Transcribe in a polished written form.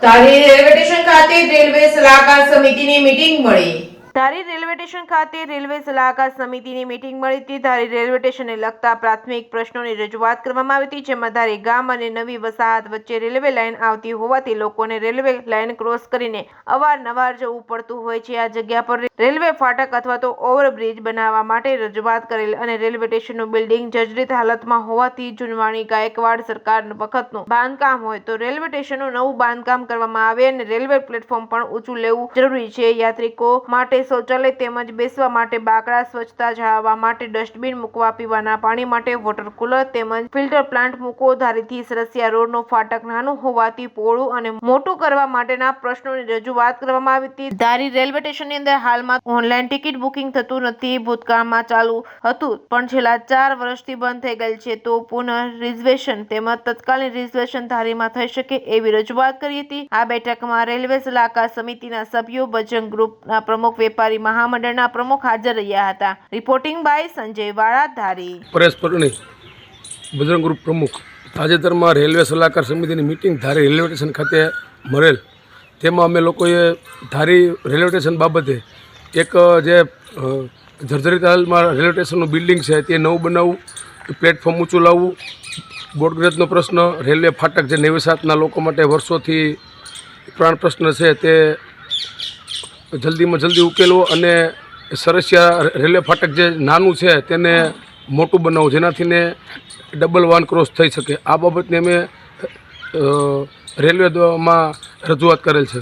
ધારી railway station ખાતે railway સલાહકાર સમિતિની મીટિંગ મળી. ધારી રેલવે સ્ટેશન ખાતે રેલવે સલાહકાર સમિતિની મીટિંગ મળી હતી. ધારી રેલવે સ્ટેશનને લગતા પ્રાથમિક પ્રશ્નોની રજૂઆત કરવામાં આવી હતી, જેમાં ધારી ગામ અને નવી વસાહત વચ્ચે રેલવે લાઇન આવતી હોવાથી લોકોને રેલવે લાઇન ક્રોસ કરીને અવારનવાર જવું પડતું હોય છે. આ જગ્યા પર રેલવે ફાટક અથવા તો ઓવરબ્રિજ બનાવવા માટે રજૂઆત કરેલ અને રેલવે સ્ટેશનનું બિલ્ડિંગ જર્જરિત હાલતમાં હોવાથી જૂનવાણી ગાયકવાડ સરકાર વખતનું બાંધકામ હોય તો રેલવે સ્ટેશનનું નવું બાંધકામ કરવામાં આવે અને રેલવે પ્લેટફોર્મ પણ ઊંચું લેવું જરૂરી છે. યાત્રિકો માટે શૌચાલય તેમજ બેસવા માટે બાકડા, સ્વચ્છતા જાળવવા માટે ડસ્ટબિન મૂકવા, પીવાના પાણી માટે વોટર કુલર તેમજ ફિલ્ટર પ્લાન્ટ મૂકો. ધારીથી સરસિયા રોડનું ફાટક નાનું હોવાથી પહોળું અને મોટું કરવા માટેના પ્રશ્નોની રજૂઆત કરવામાં આવી હતી. ધારી રેલવે સ્ટેશનની અંદર હાલમાં ઓનલાઈન ટિકિટ બુકિંગ થતું નથી. ભૂતકાળમાં ચાલુ હતું પણ છેલ્લા 4 વર્ષથી બંધ થઈ ગયેલ છે, તો પુનઃ રિઝર્વેશન તેમજ તત્કાલીન રિઝર્વેશન ધારીમાં થઈ શકે એવી રજૂઆત કરી હતી. આ બેઠકમાં રેલવે સલાહકાર સમિતિના સભ્યો, બજરંગ ગ્રુપના પ્રમુખ, વેપારી મહામંડળના પ્રમુખ હાજર રહ્યા હતા. રિપોર્ટિંગ બાય સંજય વાળા, ધારી. પરેશ પરણી, બજરંગ ગ્રુપ પ્રમુખ. તાજેતરમાં રેલવે સલાહકાર સમિતિની મિટિંગ ધારી રેલવે સ્ટેશન ખાતે મળેલ. તેમાં અમે લોકોએ ધારી રેલવે સ્ટેશન બાબતે એક જે જર્જરિત હાલમાં રેલવે સ્ટેશનનું બિલ્ડિંગ છે તે નવું બનાવવું, પ્લેટફોર્મ ઊંચું લાવવું, બોર્ડગ્રેજનો પ્રશ્ન, રેલવે ફાટક જે નેવેસાતના લોકો માટે વર્ષોથી પ્રાણ પ્રશ્ન છે તે જલ્દીમાં જલ્દી ઉકેલવો અને સરસિયા રેલવે ફાટક જે નાનું છે તેને મોટું બનાવવું, જેનાથી ને ડબલ વાન ક્રોસ થઈ શકે. આ બાબતને અમે રેલવેમાં રજૂઆત કરેલ છે.